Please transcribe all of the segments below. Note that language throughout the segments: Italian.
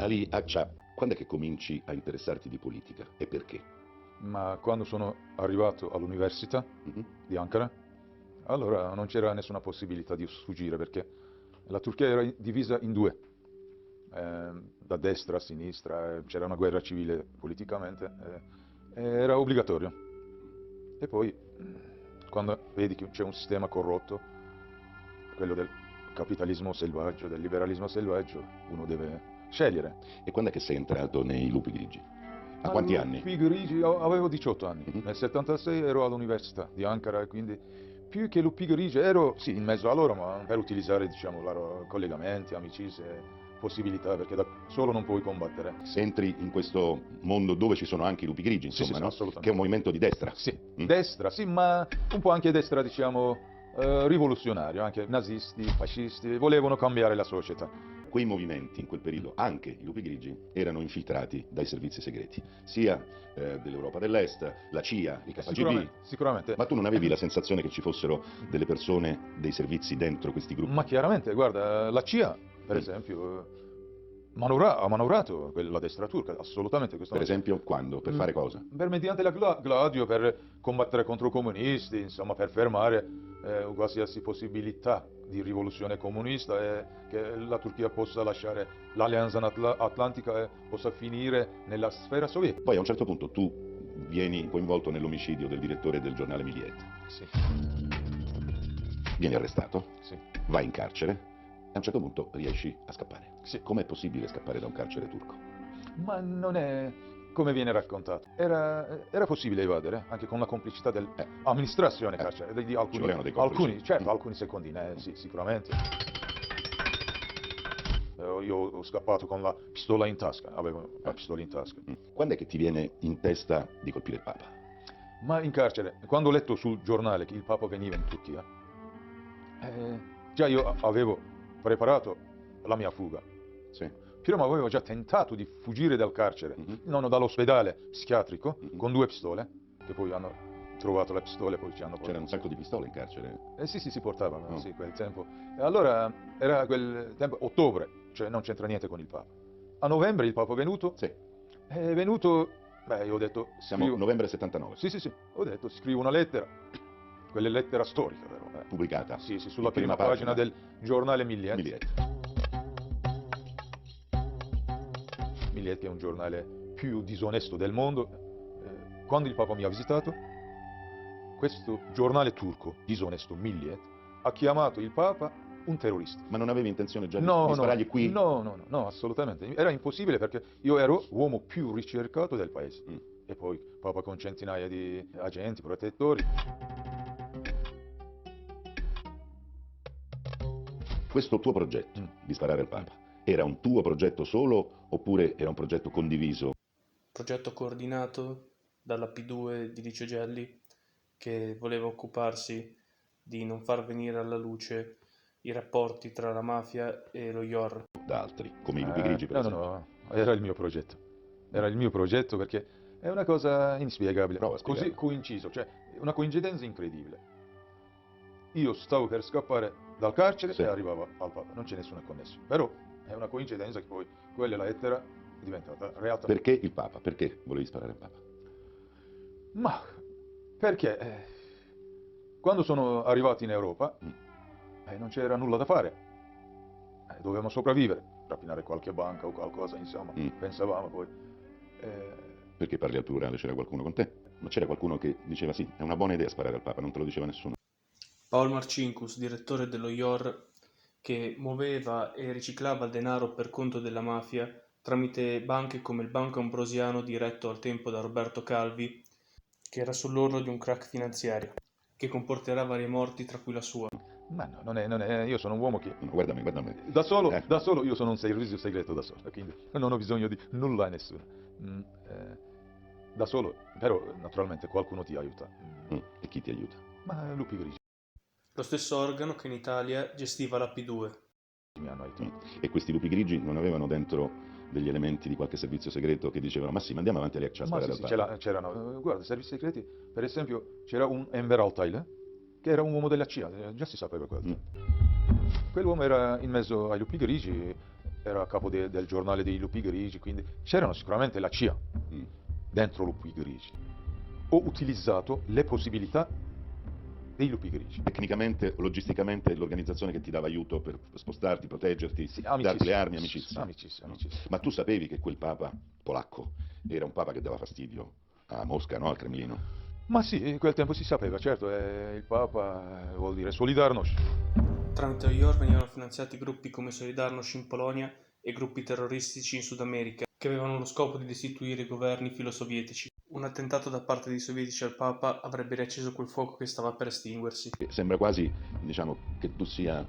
Ali Akça, quando è che cominci a interessarti di politica e perché? Ma quando sono arrivato all'università Mhm. di Ankara, allora non c'era nessuna possibilità di sfuggire perché la Turchia era divisa in due, da destra a sinistra, c'era una guerra civile politicamente, era obbligatorio. E poi, quando vedi che c'è un sistema corrotto, quello del capitalismo selvaggio, del liberalismo selvaggio, uno deve scegliere. E quando è che sei entrato nei Lupi Grigi? A Ma quanti anni? Lupi Grigi, avevo 18 anni, Mhm. nel 76 ero all'università di Ankara e quindi più che Lupi Grigi ero sì in mezzo a loro, ma per utilizzare diciamo loro collegamenti, amicizie, possibilità, perché da solo non puoi combattere. Se entri in questo mondo dove ci sono anche i Lupi Grigi, Sì, sì, insomma, sì, no? Che è un assolutamente. movimento di destra. Sì, Mm? destra, sì, ma un po' anche destra, diciamo, rivoluzionario, anche nazisti, fascisti, volevano cambiare la società. Quei movimenti in quel periodo, anche i Lupi Grigi, erano infiltrati dai servizi segreti, sia dell'Europa dell'Est, la CIA, i KGB. Sicuramente, sicuramente. Ma tu non avevi la sensazione che ci fossero delle persone, dei servizi dentro questi Ma gruppi? chiaramente, guarda, la CIA, per Mm. esempio, ha manovrato la destra turca, assolutamente, questo Per non c'è. esempio, quando? Per fare cosa? Mediante la Gladio, per combattere contro i comunisti, insomma, per fermare qualsiasi possibilità di rivoluzione comunista e che la Turchia possa lasciare l'Alleanza Atlantica e possa finire nella sfera sovietica. Poi a un certo punto tu vieni coinvolto nell'omicidio del direttore del giornale Miliet, Sì, vieni arrestato, sì, vai in carcere e a un certo punto riesci a scappare. sì. Com'è possibile scappare da un carcere turco? Ma non è come viene raccontato. Era possibile evadere, anche con la complicità dell'amministrazione Eh, carceraria, di ci alcuni, volevano dei complici. certo, alcuni secondini, sì, sicuramente. Io ho scappato con la pistola in tasca, avevo la Eh. pistola in tasca. Quando è che ti viene in testa di colpire il Papa? Ma in carcere, quando ho letto sul giornale che il Papa veniva in Turchia, eh, già io avevo preparato la mia fuga. Sì. Piero avevo già tentato di fuggire dal carcere, Mhm. non dall'ospedale psichiatrico, Mhm. con due pistole, che poi hanno trovato le pistole e poi ci hanno C'erano portato. un sacco di pistole in carcere. Eh sì, sì, si portavano, Oh. sì, quel tempo. E allora era quel tempo, ottobre, cioè non c'entra niente con il Papa. A novembre il Papa Sì, è venuto, beh, io ho detto, siamo scrivo, novembre 79, sì, sì, sì, ho detto, scrivo una lettera, quella lettera storica, vero? pubblicata Sì, sì, in sulla prima prima pagina pagina, del giornale Millet. Miliet. Millet che è un giornale più disonesto del mondo. Quando il Papa mi ha visitato, questo giornale turco, disonesto Millet, ha chiamato il Papa un terrorista. Ma non avevi intenzione già di No, no, sparargli qui? no, no, no, no, assolutamente. Era impossibile perché io ero l'uomo più ricercato del paese. Mm. E poi Papa con centinaia di agenti, protettori. Questo tuo progetto Mm, di sparare al mm. Papa era un tuo progetto solo oppure era un progetto condiviso? Progetto coordinato dalla P2 di Licio Gelli che voleva occuparsi di non far venire alla luce i rapporti tra la mafia e lo IOR. Da altri, come i Lupi Grigi per No, no, esempio? no, era il mio progetto. Mm. Era il mio progetto perché è una cosa inspiegabile. Prova a Così spiegarlo. coinciso, cioè una coincidenza incredibile. Io stavo per scappare dal carcere Sì. e arrivavo al Papa, non c'è nessuna connessione. Però è una coincidenza che poi quella lettera è diventata realtà. Perché il Papa? Perché volevi sparare al Papa? Ma perché quando sono arrivati in Europa Mm. non c'era nulla da fare, dovevamo sopravvivere, rapinare qualche banca o qualcosa, insomma, Mm. pensavamo poi. Eh, Perché parli al plurale? C'era qualcuno con te? Ma c'era qualcuno che diceva sì, è una buona idea sparare al Papa, non te lo diceva nessuno. Paul Marcinkus, direttore dello IOR, che muoveva e riciclava il denaro per conto della mafia tramite banche come il Banco Ambrosiano diretto al tempo da Roberto Calvi, che era sull'orlo di un crack finanziario, che comporterà varie morti tra cui la sua. ma no, io sono un uomo che No, guardami, guardami. da solo io sono un servizio segreto da solo, quindi non ho bisogno di nulla e nessuno. Mm, eh, da solo, però naturalmente qualcuno ti aiuta. E chi ti aiuta? Ma lupi grigi Lo stesso organo che in Italia gestiva la P2. mi hanno Mm. aiutato. E questi Lupi Grigi non avevano dentro degli elementi di qualche servizio segreto che dicevano ma sì, ma andiamo avanti a Ma sparare sì, al sì, Papa. c'erano, guarda, servizi segreti, per esempio c'era un Enver Altay, che era un uomo della CIA, già si sapeva quello. Mm. Quell'uomo era in mezzo ai lupi grigi, era a capo del giornale dei Lupi Grigi, quindi c'erano sicuramente la CIA dentro Lupi Grigi. Ho utilizzato le possibilità dei Lupi Grigi. Tecnicamente, logisticamente, l'organizzazione che ti dava aiuto per spostarti, proteggerti, Sì, darti le armi, amicizia. Amicizia. Ma tu sapevi che quel papa polacco era un papa che dava fastidio a Mosca, no? Al Cremlino? Ma sì, in quel tempo si sapeva, certo, il Papa vuol dire Solidarnosc. Tramite OIOR venivano finanziati gruppi come Solidarnosc in Polonia e gruppi terroristici in Sud America, che avevano lo scopo di destituire i governi filosovietici. Un attentato da parte dei sovietici al Papa avrebbe riacceso quel fuoco che stava per estinguersi. Sembra quasi, diciamo, che tu sia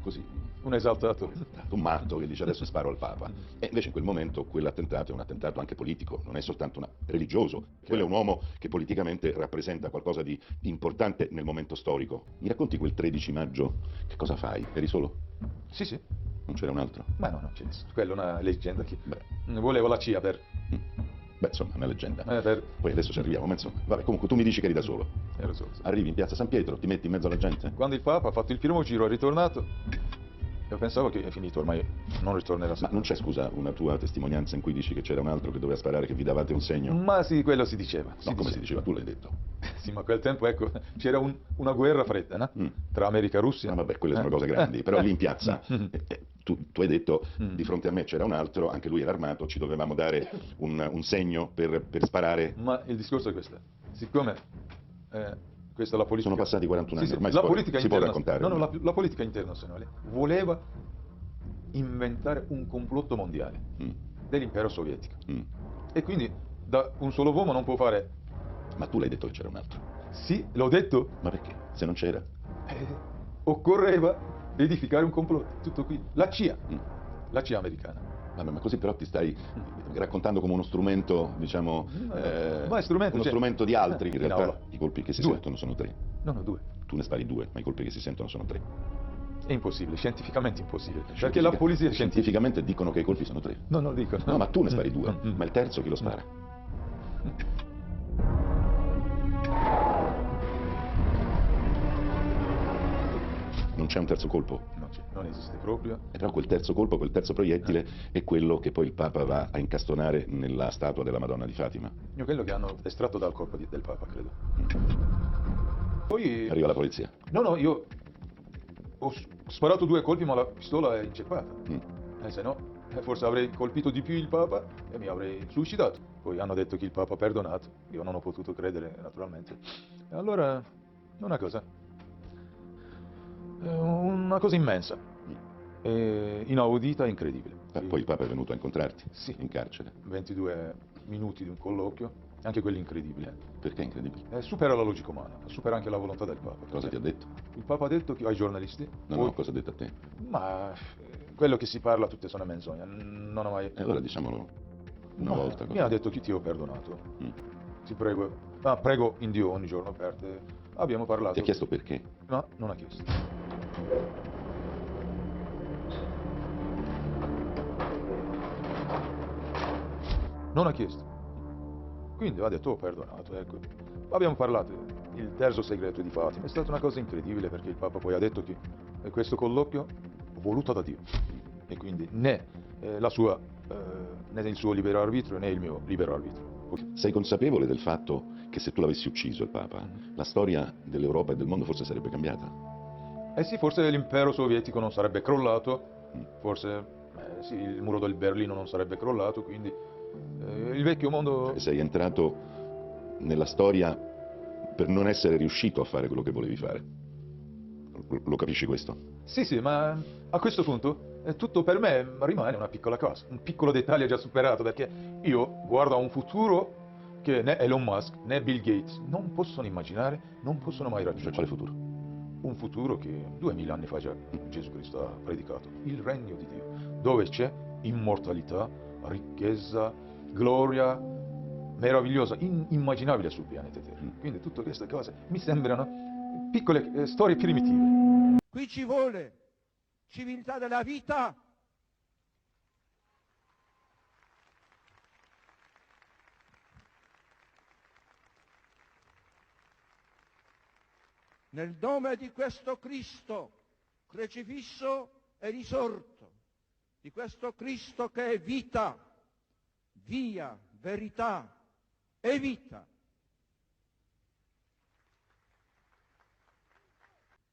così, Un esaltato. un matto che dice adesso sparo al Papa. E invece in quel momento quell'attentato è un attentato anche politico, non è soltanto religioso. Quello è un uomo che politicamente rappresenta qualcosa di importante nel momento storico. Mi racconti quel 13 maggio, che cosa fai? Eri solo? Sì. Non c'era un altro? Ma no, non c'è nessuno. Quella è una leggenda che Beh. volevo la CIA per... Beh, insomma, una leggenda. per... Poi adesso ci arriviamo, ma insomma, vabbè, comunque tu mi dici che eri da solo. Ero solo. Arrivi in piazza San Pietro, ti metti in mezzo alla gente? Quando il Papa ha fatto il primo giro, è ritornato, io pensavo che è finito, ormai non ritornerà Ma sempre. non c'è, scusa, una tua testimonianza in cui dici che c'era un altro che doveva sparare, che vi davate un segno? Ma sì, quello si diceva. No, come si diceva? Tu l'hai detto. Sì, ma a quel tempo, ecco, c'era una guerra fredda, no? Tra America e Russia. Ah, vabbè, quelle sono cose grandi, però lì in piazza, tu hai detto, di fronte a me c'era un altro, anche lui era armato, ci dovevamo dare un segno per sparare. Ma il discorso è questo, siccome questa è la politica... Sono passati 41 anni, Sì, ormai la politica si può raccontare. No, la politica internazionale voleva inventare un complotto mondiale dell'impero sovietico. E quindi da un solo uomo non può fare... Ma tu l'hai detto che c'era un altro. Sì, l'ho detto. Ma perché? Se non c'era? Occorreva edificare un complotto, tutto qui. La CIA americana. Vabbè, ma così però ti stai raccontando come uno strumento, diciamo, ma è strumento, uno strumento di altri. In realtà aula. I colpi che si 2. sentono sono 3. No, 2. Tu ne spari 2, ma i colpi che si sentono sono 3. È impossibile, scientificamente impossibile. Perché la polizia è scientificamente dicono che i colpi sono 3. No, dicono. No, ma tu ne spari 2. Ma il terzo chi lo spara? Non c'è un terzo colpo? Non esiste proprio. Però quel terzo colpo, quel terzo proiettile è quello che poi il Papa va a incastonare nella statua della Madonna di Fatima. Quello che hanno estratto dal corpo del Papa, credo. Poi... Arriva la polizia. No, io ho sparato 2 colpi ma la pistola è inceppata. Se no, forse avrei colpito di più il Papa e mi avrei suicidato. Poi hanno detto che il Papa ha perdonato, io non ho potuto credere naturalmente. E allora, una cosa immensa, inaudita e incredibile. Poi il Papa è venuto a incontrarti? Sì. In carcere? 22 minuti di un colloquio, anche quello incredibile. Perché incredibile? Supera la logica umana, supera anche la volontà del Papa. Cosa ti ha detto? Il Papa ha detto ai giornalisti... No, cosa ha detto a te? Ma quello che si parla tutte sono menzogne, non ho mai... Allora diciamolo una volta. Mi ha detto che ti ho perdonato. Ti prego, prego in Dio ogni giorno per te. Abbiamo parlato... Ti ha chiesto perché? No, non ha chiesto. Non ha chiesto. Quindi ha detto ho perdonato, ecco. Abbiamo parlato, il terzo segreto di Fatima. È stata una cosa incredibile perché il Papa poi ha detto che questo colloquio voluto da Dio. E quindi né il suo libero arbitrio né il mio libero arbitrio. Sei consapevole del fatto che se tu l'avessi ucciso il Papa, la storia dell'Europa e del mondo forse sarebbe cambiata? Sì, forse l'impero sovietico non sarebbe crollato, forse sì, il muro del Berlino non sarebbe crollato, quindi il vecchio mondo... Cioè, sei entrato nella storia per non essere riuscito a fare quello che volevi fare. Lo capisci questo? Sì, ma a questo punto tutto per me rimane una piccola cosa, un piccolo dettaglio già superato, perché io guardo a un futuro che né Elon Musk né Bill Gates non possono immaginare, non possono mai raggiungere. Cioè, quale futuro? Un futuro che 2000 anni fa già Gesù Cristo ha predicato, il regno di Dio, dove c'è immortalità, ricchezza, gloria meravigliosa, inimmaginabile sul pianeta Terra. Quindi tutte queste cose mi sembrano piccole storie primitive. Qui ci vuole civiltà della vita, nel nome di questo Cristo crocifisso e risorto, di questo Cristo che è vita, via, verità e vita.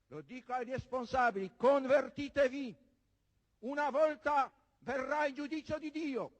Lo dico ai responsabili, convertitevi, una volta verrà il giudizio di Dio.